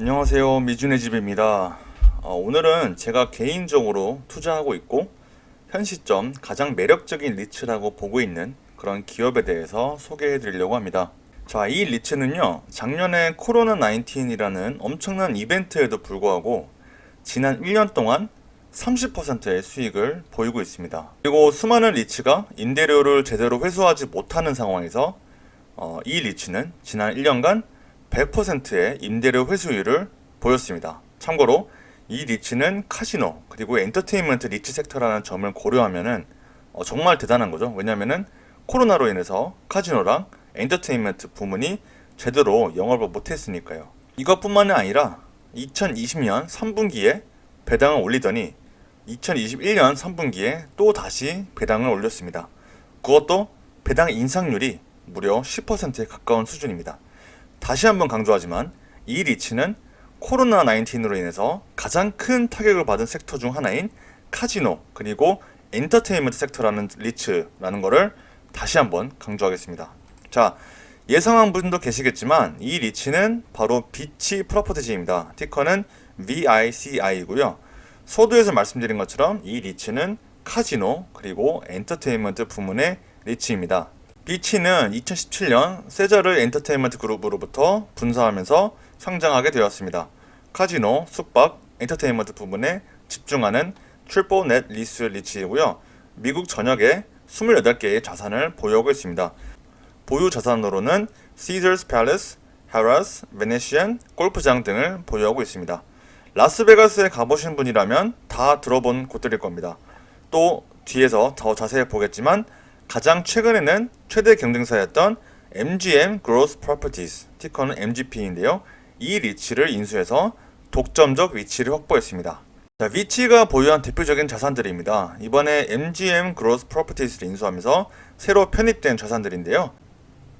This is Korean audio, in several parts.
안녕하세요. 미준의 집입니다. 오늘은 제가 개인적으로 투자하고 있고 현 시점 가장 매력적인 리츠라고 보고 있는 그런 기업에 대해서 소개해 드리려고 합니다. 자, 이 리츠는요, 작년에 코로나 19이라는 엄청난 이벤트에도 불구하고 지난 1년 동안 30%의 수익을 보이고 있습니다. 그리고 수많은 리츠가 임대료를 제대로 회수하지 못하는 상황에서 이 리츠는 지난 1년간 100%의 임대료 회수율을 보였습니다. 참고로 이 리츠는 카지노 그리고 엔터테인먼트 리츠 섹터라는 점을 고려하면은 정말 대단한 거죠. 왜냐면은 코로나로 인해서 카지노랑 엔터테인먼트 부문이 제대로 영업을 못했으니까요. 이것뿐만이 아니라 2020년 3분기에 배당을 올리더니 2021년 3분기에 또 다시 배당을 올렸습니다. 그것도 배당 인상률이 무려 10%에 가까운 수준입니다. 다시 한번 강조하지만 이 리츠는 코로나 19으로 인해서 가장 큰 타격을 받은 섹터 중 하나인 카지노 그리고 엔터테인먼트 섹터라는 리츠라는 것을 다시 한번 강조하겠습니다. 자, 예상한 분도 계시겠지만 이 리츠는 바로 비치 프로퍼티지입니다. 티커는 VICI이고요. 서두에서 말씀드린 것처럼 이 리츠는 카지노 그리고 엔터테인먼트 부문의 리츠입니다. 비치는 2017년 세자르 엔터테인먼트 그룹으로부터 분사하면서 상장하게 되었습니다. 카지노, 숙박, 엔터테인먼트 부분에 집중하는 트리플 넷 리스 리츠이고요. 미국 전역에 28개의 자산을 보유하고 있습니다. 보유 자산으로는 Caesars Palace, Harrah's, Venetian, 골프장 등을 보유하고 있습니다. 라스베가스에 가보신 분이라면 다 들어본 곳들일 겁니다. 또 뒤에서 더 자세히 보겠지만 가장 최근에는 최대 경쟁사였던 MGM Growth Properties, 티커는 MGP인데요. 이 리츠를 인수해서 독점적 위치를 확보했습니다. 자, 위치가 보유한 대표적인 자산들입니다. 이번에 MGM Growth Properties를 인수하면서 새로 편입된 자산들인데요.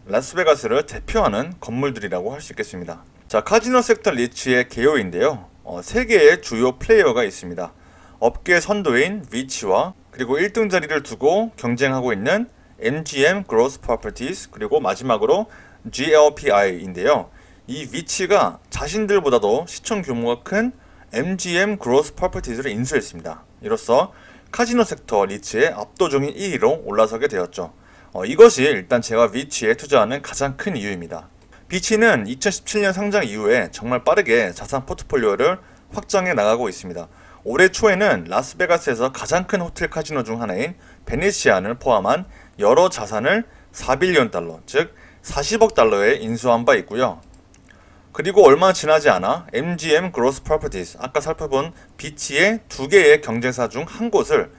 라스베가스를 대표하는 건물들이라고 할 수 있겠습니다. 자, 카지노 섹터 리츠의 개요인데요. 3개의 주요 플레이어가 있습니다. 업계 선도인 위치와 그리고 1등 자리를 두고 경쟁하고 있는 MGM Growth Properties 그리고 마지막으로 GLPI인데요. 이 위치가 자신들보다도 시총 규모가 큰 MGM Growth Properties를 인수했습니다. 이로써 카지노 섹터 리츠의 압도적인 1위로 올라서게 되었죠. 이것이 일단 제가 위치에 투자하는 가장 큰 이유입니다. 비치는 2017년 상장 이후에 정말 빠르게 자산 포트폴리오를 확장해 나가고 있습니다. 올해 초에는 라스베가스에서 가장 큰 호텔 카지노 중 하나인 베네시안을 포함한 여러 자산을 4빌리언 달러, 즉 40억 달러에 인수한 바 있고요. 그리고 얼마 지나지 않아 MGM Growth Properties, 아까 살펴본 비치의 2개의 경쟁사 중 한 곳을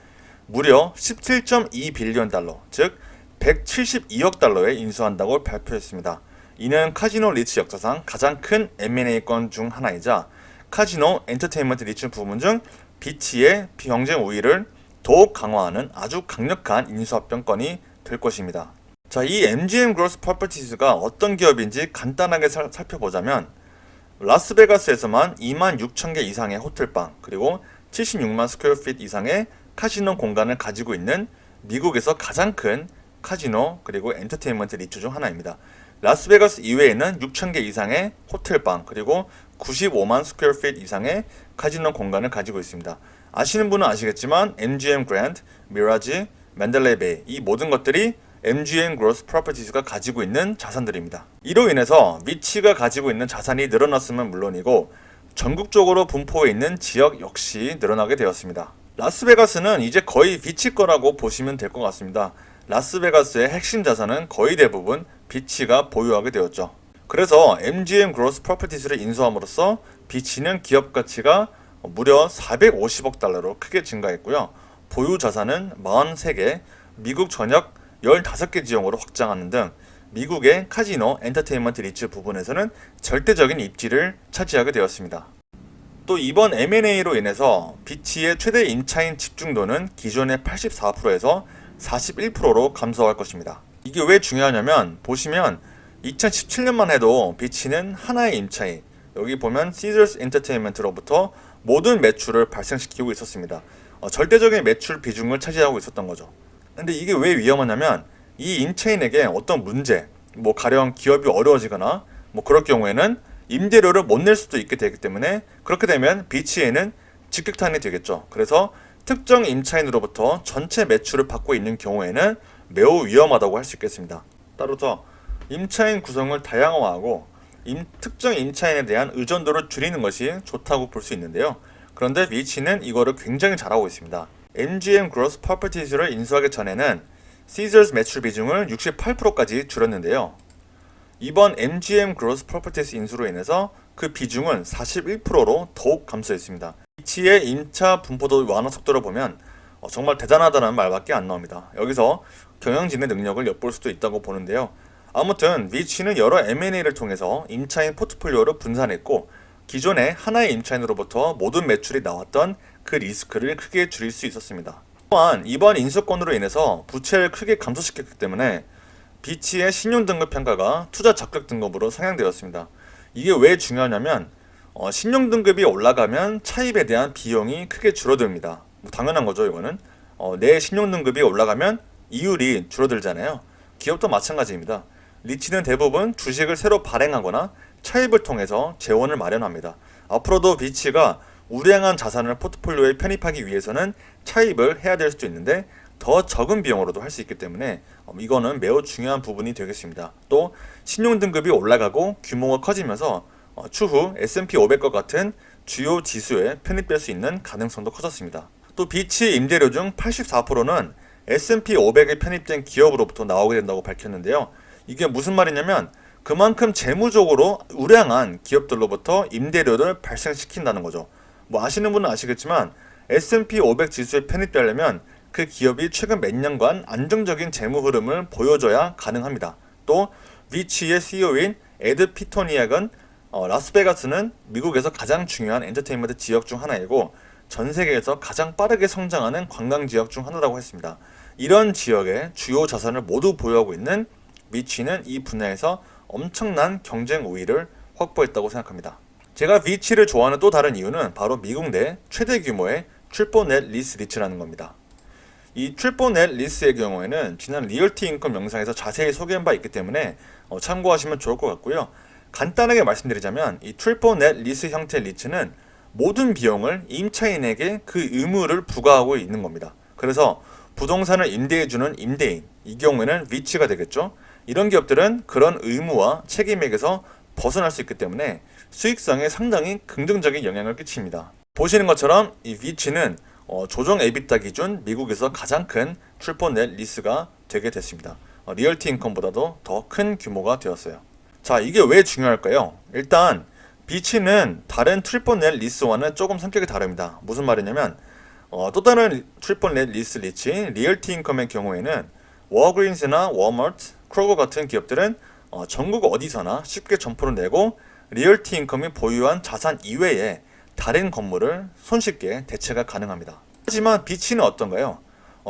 무려 17.2빌리언 달러, 즉 172억 달러에 인수한다고 발표했습니다. 이는 카지노 리츠 역사상 가장 큰 M&A 건 중 하나이자 카지노 엔터테인먼트 리츠 부문 중 비치의 경쟁 우위를 더욱 강화하는 아주 강력한 인수합병건이 될 것입니다. 자, 이 MGM Growth Properties가 어떤 기업인지 간단하게 살펴보자면 라스베가스에서만 26,000개 이상의 호텔방 그리고 76만 스퀘어핏 이상의 카지노 공간을 가지고 있는 미국에서 가장 큰 카지노 그리고 엔터테인먼트 리츠 중 하나입니다. 라스베가스 이외에는 6,000개 이상의 호텔방 그리고 95만 스퀘어핏 이상의 카지노 공간을 가지고 있습니다. 아시는 분은 아시겠지만 MGM 그랜드, 미라지, 맨델레이 베이 이 모든 것들이 MGM Growth Properties가 가지고 있는 자산들입니다. 이로 인해서 위치가 가지고 있는 자산이 늘어났으면 물론이고 전국적으로 분포해 있는 지역 역시 늘어나게 되었습니다. 라스베가스는 이제 거의 위치 거라고 보시면 될 것 같습니다. 라스베가스의 핵심 자산은 거의 대부분 비치가 보유하게 되었죠. 그래서 MGM Growth Properties를 인수함으로써 비치는 기업 가치가 무려 450억 달러로 크게 증가했고요. 보유 자산은 43개, 미국 전역 15개 지역으로 확장하는 등 미국의 카지노 엔터테인먼트 리츠 부분에서는 절대적인 입지를 차지하게 되었습니다. 또 이번 M&A로 인해서 비치의 최대 임차인 집중도는 기존의 84%에서 41%로 감소할 것입니다. 이게 왜 중요하냐면 보시면 2017년만 해도 비치는 하나의 임차인, 여기 보면 Caesars Entertainment로부터 모든 매출을 발생시키고 있었습니다. 절대적인 매출 비중을 차지하고 있었던 거죠. 근데 이게 왜 위험하냐면 이 임차인에게 어떤 문제, 가령 기업이 어려워지거나 그럴 경우에는 임대료를 못 낼 수도 있게 되기 때문에 그렇게 되면 비치에는 직격탄이 되겠죠. 그래서 특정 임차인으로부터 전체 매출을 받고 있는 경우에는 매우 위험하다고 할 수 있겠습니다. 따라서 임차인 구성을 다양화하고 특정 임차인에 대한 의존도를 줄이는 것이 좋다고 볼 수 있는데요. 그런데 위치는 이거를 굉장히 잘하고 있습니다. MGM Gross Properties를 인수하기 전에는 Caesars 매출 비중을 68%까지 줄였는데요. 이번 MGM Gross Properties 인수로 인해서 그 비중은 41%로 더욱 감소했습니다. 위치의 임차 분포도 완화 속도를 보면 정말 대단하다는 말밖에 안 나옵니다. 여기서 경영진의 능력을 엿볼 수도 있다고 보는데요. 아무튼 위치는 여러 M&A를 통해서 임차인 포트폴리오를 분산했고 기존의 하나의 임차인으로부터 모든 매출이 나왔던 그 리스크를 크게 줄일 수 있었습니다. 또한 이번 인수권으로 인해서 부채를 크게 감소시켰기 때문에 비치의 신용등급 평가가 투자 적격 등급으로 상향되었습니다. 이게 왜 중요하냐면 신용등급이 올라가면 차입에 대한 비용이 크게 줄어듭니다. 뭐 당연한 거죠. 이거는 내 신용등급이 올라가면 이율이 줄어들잖아요. 기업도 마찬가지입니다. 리츠는 대부분 주식을 새로 발행하거나 차입을 통해서 재원을 마련합니다. 앞으로도 비치가 우량한 자산을 포트폴리오에 편입하기 위해서는 차입을 해야 될 수도 있는데 더 적은 비용으로도 할 수 있기 때문에 이거는 매우 중요한 부분이 되겠습니다. 또 신용등급이 올라가고 규모가 커지면서 추후 S&P 500과 같은 주요 지수에 편입될 수 있는 가능성도 커졌습니다. 또 비치 임대료 중 84%는 S&P 500에 편입된 기업으로부터 나오게 된다고 밝혔는데요. 이게 무슨 말이냐면 그만큼 재무적으로 우량한 기업들로부터 임대료를 발생시킨다는 거죠. 뭐 아시는 분은 아시겠지만 S&P 500 지수에 편입되려면 그 기업이 최근 몇 년간 안정적인 재무 흐름을 보여줘야 가능합니다. 또 위치의 CEO인 에드 피토니악은 라스베가스는 미국에서 가장 중요한 엔터테인먼트 지역 중 하나이고 전 세계에서 가장 빠르게 성장하는 관광 지역 중 하나라고 했습니다. 이런 지역의 주요 자산을 모두 보유하고 있는 위치는 이 분야에서 엄청난 경쟁 우위를 확보했다고 생각합니다. 제가 위치를 좋아하는 또 다른 이유는 바로 미국 내 최대 규모의 트리플 넷 리스 리츠라는 겁니다. 이 트리플 넷 리스의 경우에는 지난 리얼티 인컴 영상에서 자세히 소개한 바 있기 때문에 참고하시면 좋을 것 같고요. 간단하게 말씀드리자면 이 트리플 넷 리스 형태의 리츠는 모든 비용을 임차인에게 그 의무를 부과하고 있는 겁니다. 그래서 부동산을 임대해주는 임대인, 이 경우에는 위치가 되겠죠. 이런 기업들은 그런 의무와 책임에게서 벗어날 수 있기 때문에 수익성에 상당히 긍정적인 영향을 끼칩니다. 보시는 것처럼 이 위치는 조정 에비타 기준 미국에서 가장 큰 트리플 넷 리스가 되게 됐습니다. 리얼티 인컴보다도 더 큰 규모가 되었어요. 자, 이게 왜 중요할까요? 일단 비치는 다른 트리플 넷 리스와는 조금 성격이 다릅니다. 무슨 말이냐면 또 다른 트리플 넷 리스 리치 리얼티 인컴의 경우에는 워그린스나 워마트, 크로거 같은 기업들은 전국 어디서나 쉽게 점포를 내고 리얼티 인컴이 보유한 자산 이외에 다른 건물을 손쉽게 대체가 가능합니다. 하지만 비치는 어떤가요?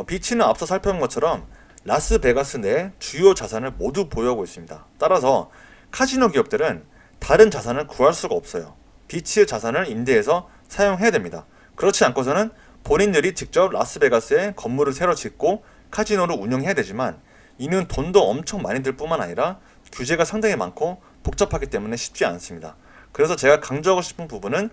비치는 앞서 살펴본 것처럼 라스베가스 내 주요 자산을 모두 보유하고 있습니다. 따라서 카지노 기업들은 다른 자산을 구할 수가 없어요. 비치의 자산을 임대해서 사용해야 됩니다. 그렇지 않고서는 본인들이 직접 라스베가스에 건물을 새로 짓고 카지노를 운영해야 되지만 이는 돈도 엄청 많이 들 뿐만 아니라 규제가 상당히 많고 복잡하기 때문에 쉽지 않습니다. 그래서 제가 강조하고 싶은 부분은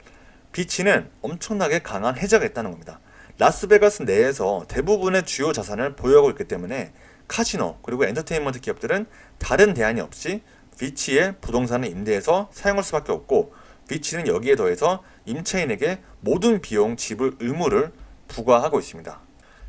비치는 엄청나게 강한 해자가 있다는 겁니다. 라스베가스 내에서 대부분의 주요 자산을 보유하고 있기 때문에 카지노 그리고 엔터테인먼트 기업들은 다른 대안이 없이 비치의 부동산을 임대해서 사용할 수밖에 없고 비치는 여기에 더해서 임차인에게 모든 비용 지불 의무를 부과하고 있습니다.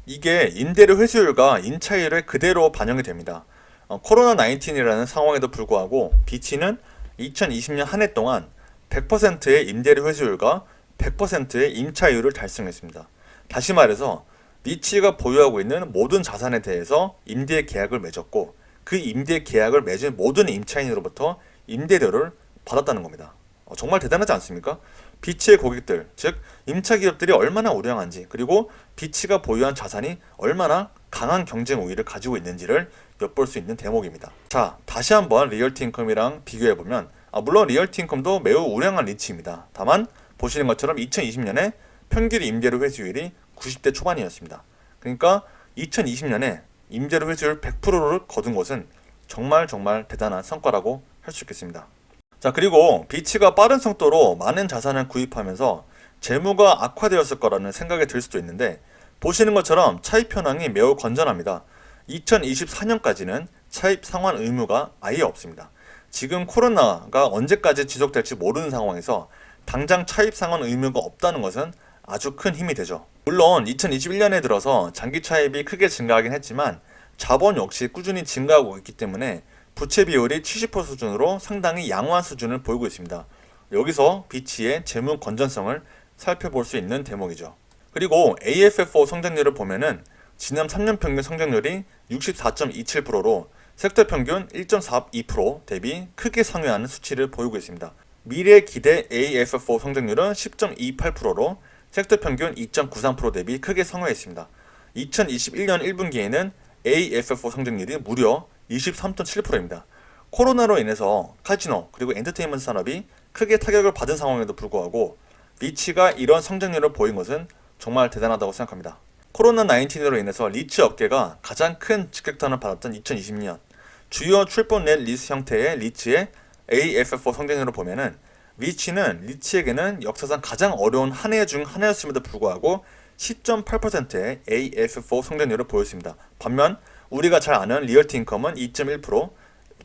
이게 임대료 회수율과 임차율에 그대로 반영이 됩니다. 코로나19이라는 상황에도 불구하고 비치는 2020년 한 해 동안 100%의 임대료 회수율과 100%의 임차율을 달성했습니다. 다시 말해서 비치가 보유하고 있는 모든 자산에 대해서 임대 계약을 맺었고 그 임대 계약을 맺은 모든 임차인으로부터 임대료를 받았다는 겁니다. 정말 대단하지 않습니까? 비치의 고객들, 즉 임차 기업들이 얼마나 우량한지 그리고 비치가 보유한 자산이 얼마나 강한 경쟁 우위를 가지고 있는지를 엿볼 수 있는 대목입니다. 자, 다시 한번 리얼티 인컴이랑 비교해보면 물론 리얼티 인컴도 매우 우량한 리치입니다. 다만 보시는 것처럼 2020년에 평균 임대료 회수율이 90대 초반이었습니다. 그러니까 2020년에 임대료 회수율 100%를 거둔 것은 정말 대단한 성과라고 할 수 있겠습니다. 자, 그리고 비치가 빠른 속도로 많은 자산을 구입하면서 재무가 악화되었을 거라는 생각이 들 수도 있는데, 보시는 것처럼 차입 현황이 매우 건전합니다. 2024년까지는 차입 상환 의무가 아예 없습니다. 지금 코로나가 언제까지 지속될지 모르는 상황에서 당장 차입 상환 의무가 없다는 것은 아주 큰 힘이 되죠. 물론 2021년에 들어서 장기 차입이 크게 증가하긴 했지만 자본 역시 꾸준히 증가하고 있기 때문에 부채 비율이 70% 수준으로 상당히 양호한 수준을 보이고 있습니다. 여기서 비치의 재무 건전성을 살펴볼 수 있는 대목이죠. 그리고 AFFO 성장률을 보면은 지난 3년 평균 성장률이 64.27%로 섹터 평균 1.42% 대비 크게 상회하는 수치를 보이고 있습니다. 미래 기대 AFFO 성장률은 10.28%로 섹터 평균 2.93% 대비 크게 상회했습니다. 2021년 1분기에는 AFFO 성장률이 무려 23.7%입니다. 코로나로 인해서 카지노 그리고 엔터테인먼트 산업이 크게 타격을 받은 상황에도 불구하고 리치가 이런 성장률을 보인 것은 정말 대단하다고 생각합니다. 코로나19로 인해서 리츠 업계가 가장 큰 직격탄을 받았던 2020년 주요 트리플 리스 형태의 리츠의 AFFO 성장률을 보면은 리치는 리치에게는 역사상 가장 어려운 한 해 중 하나였음에도 불구하고 10.8%의 AFFO 성장률을 보였습니다. 반면 우리가 잘 아는 리얼티 인컴은 2.1%,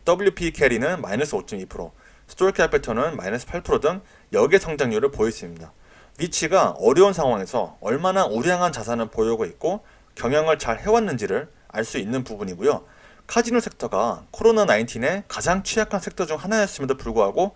WP 캐리는 마이너스 5.2%, 스토리 캐피털은 마이너스 8%등 역의 성장률을 보였습니다. 리치가 어려운 상황에서 얼마나 우량한 자산을 보유하고 있고 경영을 잘 해왔는지를 알 수 있는 부분이고요. 카지노 섹터가 코로나19의 가장 취약한 섹터 중 하나였음에도 불구하고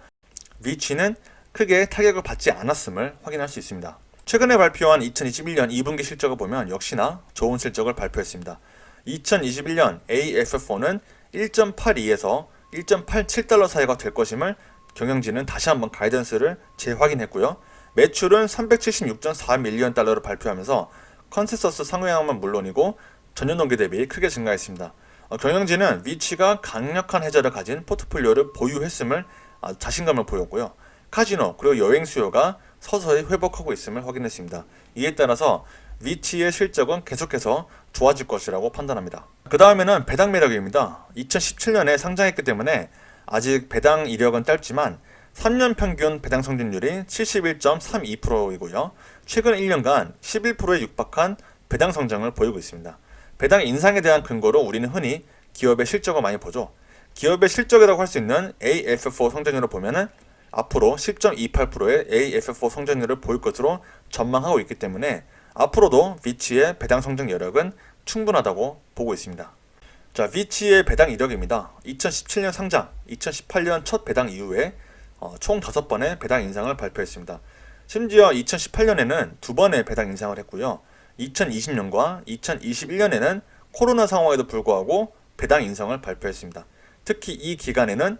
리치는 크게 타격을 받지 않았음을 확인할 수 있습니다. 최근에 발표한 2021년 2분기 실적을 보면 역시나 좋은 실적을 발표했습니다. 2021년 AFFO는 1.82에서 1.87달러 사이가 될 것임을 경영진은 다시 한번 가이던스를 재확인했고요. 매출은 376.4밀리언 달러를 발표하면서 컨센서스 상회항은 물론이고 전년 동기 대비 크게 증가했습니다. 경영진은 리치가 강력한 해자를 가진 포트폴리오를 보유했음을 자신감을 보였고요. 카지노 그리고 여행 수요가 서서히 회복하고 있음을 확인했습니다. 이에 따라서 리치의 실적은 계속해서 좋아질 것이라고 판단합니다. 그 다음에는 배당 매력입니다. 2017년에 상장했기 때문에 아직 배당 이력은 짧지만 3년 평균 배당 성장률이 71.32%이고요. 최근 1년간 11%에 육박한 배당 성장을 보이고 있습니다. 배당 인상에 대한 근거로 우리는 흔히 기업의 실적을 많이 보죠. 기업의 실적이라고 할 수 있는 AFFO 성장률을 보면은 앞으로 10.28%의 AFFO 성장률을 보일 것으로 전망하고 있기 때문에 앞으로도 비치의 배당 성장 여력은 충분하다고 보고 있습니다. 자, 비치의 배당 이력입니다. 2017년 상장, 2018년 첫 배당 이후에 총 5번의 배당 인상을 발표했습니다. 심지어 2018년에는 2번의 배당 인상을 했고요. 2020년과 2021년에는 코로나 상황에도 불구하고 배당 인상을 발표했습니다. 특히 이 기간에는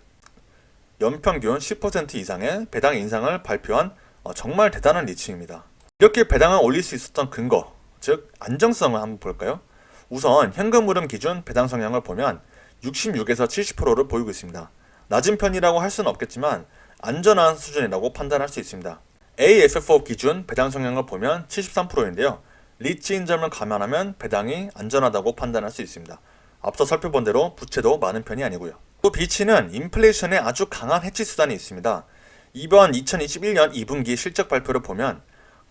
연평균 10% 이상의 배당 인상을 발표한 정말 대단한 리츠입니다. 이렇게 배당을 올릴 수 있었던 근거, 즉 안정성을 한번 볼까요? 우선 현금 흐름 기준 배당 성향을 보면 66에서 70%를 보이고 있습니다. 낮은 편이라고 할 수는 없겠지만 안전한 수준이라고 판단할 수 있습니다. AFFO 기준 배당 성향을 보면 73%인데요. 리츠인 점을 감안하면 배당이 안전하다고 판단할 수 있습니다. 앞서 살펴본 대로 부채도 많은 편이 아니고요. 또 비치는 인플레이션에 아주 강한 해치 수단이 있습니다. 이번 2021년 2분기 실적 발표를 보면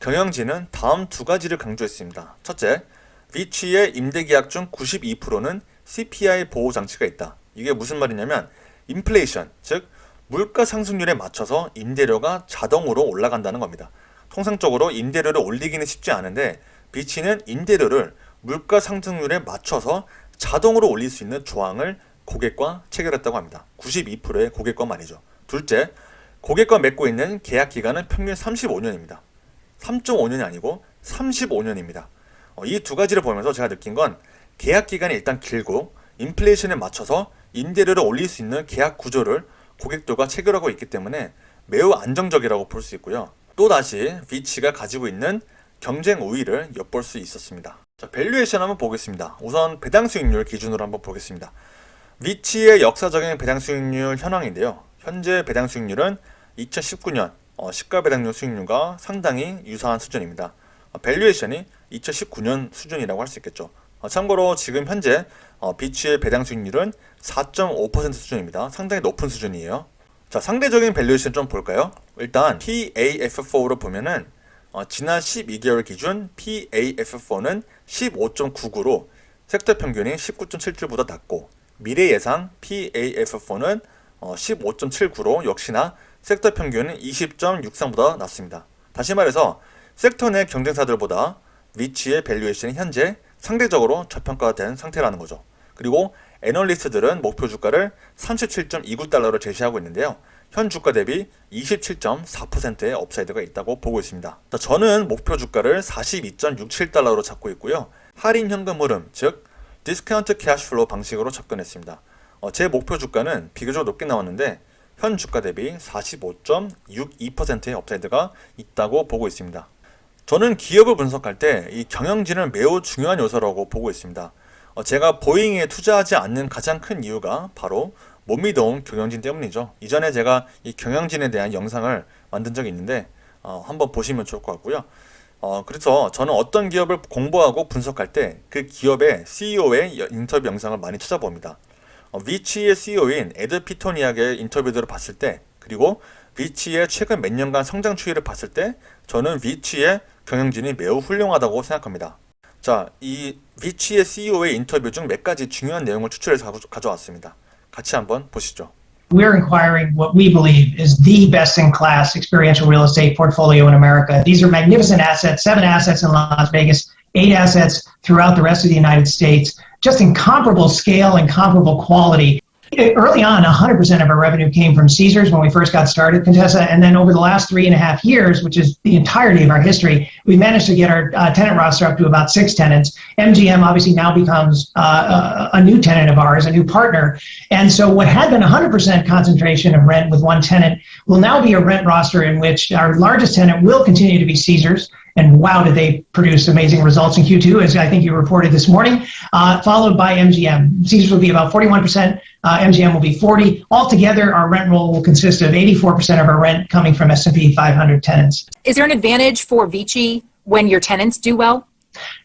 경영진은 다음 두 가지를 강조했습니다. 첫째, 비치의 임대계약 중 92%는 CPI 보호 장치가 있다. 이게 무슨 말이냐면 인플레이션, 즉 물가 상승률에 맞춰서 임대료가 자동으로 올라간다는 겁니다. 통상적으로 임대료를 올리기는 쉽지 않은데 비치는 임대료를 물가 상승률에 맞춰서 자동으로 올릴 수 있는 조항을 고객과 체결했다고 합니다. 92%의 고객과 말이죠. 둘째, 고객과 맺고 있는 계약 기간은 평균 35년입니다. 3.5년이 아니고 35년입니다. 이 두 가지를 보면서 제가 느낀 건 계약 기간이 일단 길고 인플레이션에 맞춰서 임대료를 올릴 수 있는 계약 구조를 고객들과 체결하고 있기 때문에 매우 안정적이라고 볼 수 있고요. 또다시 비치가 가지고 있는 경쟁 우위를 엿볼 수 있었습니다. 자, 밸류에이션 한번 보겠습니다. 우선 배당 수익률 기준으로 한번 보겠습니다. 비치의 역사적인 배당 수익률 현황인데요. 현재 배당 수익률은 2019년 시가 배당률 수익률과 상당히 유사한 수준입니다. 밸류에이션이 2019년 수준이라고 할 수 있겠죠. 참고로 지금 현재 비치의 배당 수익률은 4.5% 수준입니다. 상당히 높은 수준이에요. 자, 상대적인 밸류에이션 좀 볼까요? 일단 PAF4로 보면은 지난 12개월 기준 PAF4는 15.99로 섹터 평균이 19.77보다 낮고, 미래 예상 PAF4는 15.79로 역시나 섹터 평균은 20.63보다 낮습니다. 다시 말해서 섹터 내 경쟁사들보다 위치의 밸류에이션이 현재 상대적으로 저평가된 상태라는 거죠. 그리고 애널리스트들은 목표 주가를 37.29달러로 제시하고 있는데요. 현 주가 대비 27.4%의 업사이드가 있다고 보고 있습니다. 저는 목표 주가를 42.67달러로 잡고 있고요. 할인 현금 흐름, 즉 디스카운트 캐시플로우 방식으로 접근했습니다. 제 목표 주가는 비교적 높게 나왔는데 현 주가 대비 45.62%의 업사이드가 있다고 보고 있습니다. 저는 기업을 분석할 때 이 경영진은 매우 중요한 요소라고 보고 있습니다. 제가 보잉에 투자하지 않는 가장 큰 이유가 바로 못 믿어온 경영진 때문이죠. 이전에 제가 이 경영진에 대한 영상을 만든 적이 있는데 한번 보시면 좋을 것 같고요. 그래서 저는 어떤 기업을 공부하고 분석할 때 그 기업의 CEO의 인터뷰 영상을 많이 찾아봅니다. 위치의 CEO인 에드 피토니악의 인터뷰들을 봤을 때, 그리고 위치의 최근 몇 년간 성장 추이를 봤을 때 저는 위치의 경영진이 매우 훌륭하다고 생각합니다. 자, 이 위치의 CEO의 인터뷰 중 몇 가지 중요한 내용을 추출해서 가져왔습니다. 같이 한번 보시죠. We're acquiring what we believe is the best-in-class experiential real estate portfolio in America. These are magnificent assets, 7 assets in Las Vegas, 8 assets throughout the rest of the United States, just in comparable scale and comparable quality. Early on, 100% of our revenue came from Caesars when we first got started, Contessa, and then over the last 3.5 years, which is the entirety of our history, we managed to get our tenant roster up to about 6 tenants. MGM obviously now becomes a new tenant of ours, a new partner. And so what had been 100% concentration of rent with one tenant will now be a rent roster in which our largest tenant will continue to be Caesars. And wow, did they produce amazing results in Q2, as I think you reported this morning, followed by MGM. Caesars will be about 41%, MGM will be 40%. Altogether, our rent roll will consist of 84% of our rent coming from S&P 500 tenants. Is there an advantage for Vici when your tenants do well?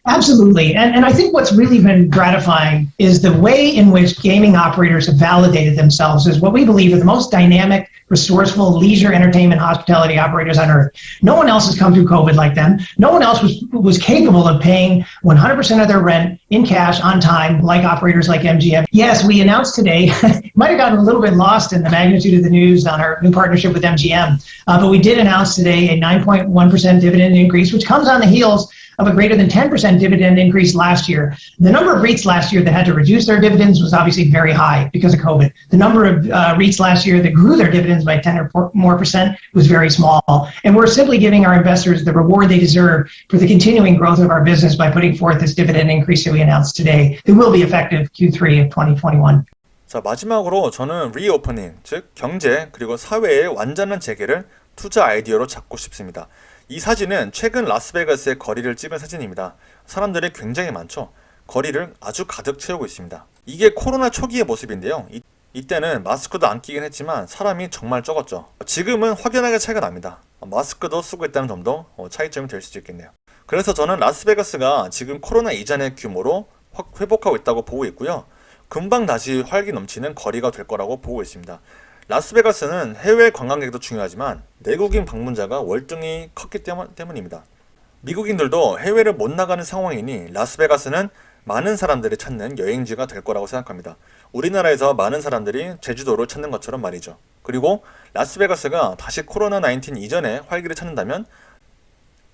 Absolutely. And I think what's really been gratifying is the way in which gaming operators have validated themselves as what we believe are the most dynamic, resourceful leisure, entertainment, hospitality operators on earth. No one else has come through COVID like them. No one else was capable of paying 100% of their rent in cash on time, like operators like MGM. Yes, we announced today, might have gotten a little bit lost in the magnitude of the news on our new partnership with MGM, but we did announce today a 9.1% dividend increase, which comes on the heels of a greater than 10% dividend increase last year. The number of REITs last year that had to reduce their dividends was obviously very high because of COVID. The number of REITs last year that grew their dividends by 10 or more percent was very small. And we're simply giving our investors the reward they deserve for the continuing growth of our business by putting forth this dividend increase that we announced today. It will be effective Q3 of 2021. 자, 마지막으로 저는 리오퍼닝, 즉 경제 그리고 사회의 완전한 재개를 투자 아이디어로 잡고 싶습니다. 이 사진은 최근 라스베가스의 거리를 찍은 사진입니다. 사람들이 굉장히 많죠. 거리를 아주 가득 채우고 있습니다. 이게 코로나 초기의 모습인데요. 이때는 마스크도 안 끼긴 했지만 사람이 정말 적었죠. 지금은 확연하게 차이가 납니다. 마스크도 쓰고 있다는 점도 차이점이 될 수도 있겠네요. 그래서 저는 라스베가스가 지금 코로나 이전의 규모로 확 회복하고 있다고 보고 있고요. 금방 다시 활기 넘치는 거리가 될 거라고 보고 있습니다. 라스베가스는 해외 관광객도 중요하지만 내국인 방문자가 월등히 컸기 때문입니다. 미국인들도 해외를 못 나가는 상황이니 라스베가스는 많은 사람들이 찾는 여행지가 될 거라고 생각합니다. 우리나라에서 많은 사람들이 제주도를 찾는 것처럼 말이죠. 그리고 라스베가스가 다시 코로나19 이전에 활기를 찾는다면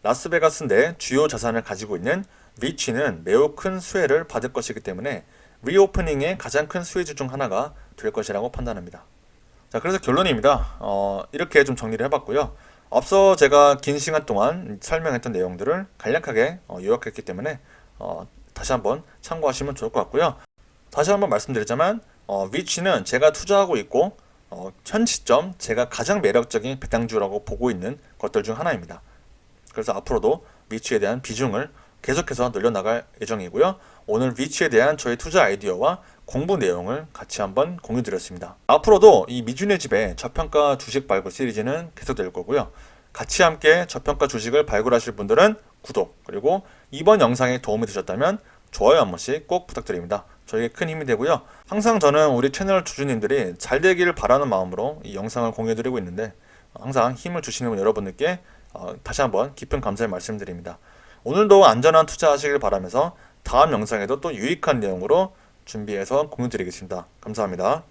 라스베가스 내 주요 자산을 가지고 있는 위치는 매우 큰 수혜를 받을 것이기 때문에 리오프닝의 가장 큰 수혜주 중 하나가 될 것이라고 판단합니다. 자, 그래서 결론입니다. 이렇게 좀 정리를 해봤고요. 앞서 제가 긴 시간 동안 설명했던 내용들을 간략하게 요약했기 때문에 다시 한번 참고하시면 좋을 것 같고요. 다시 한번 말씀드리자면 위치는 제가 투자하고 있고 현 시점 제가 가장 매력적인 배당주라고 보고 있는 것들 중 하나입니다. 그래서 앞으로도 위치에 대한 비중을 계속해서 늘려나갈 예정이고요. 오늘 위치에 대한 저의 투자 아이디어와 공부 내용을 같이 한번 공유드렸습니다. 앞으로도 이 미준의 집의 저평가 주식 발굴 시리즈는 계속될 거고요. 같이 함께 저평가 주식을 발굴하실 분들은 구독, 그리고 이번 영상에 도움이 되셨다면 좋아요 한 번씩 꼭 부탁드립니다. 저에게 큰 힘이 되고요. 항상 저는 우리 채널 주주님들이 잘 되길 바라는 마음으로 이 영상을 공유해드리고 있는데 항상 힘을 주시는 여러분들께 다시 한번 깊은 감사의 말씀드립니다. 오늘도 안전한 투자하시길 바라면서 다음 영상에도 또 유익한 내용으로 준비해서 공유드리겠습니다. 감사합니다.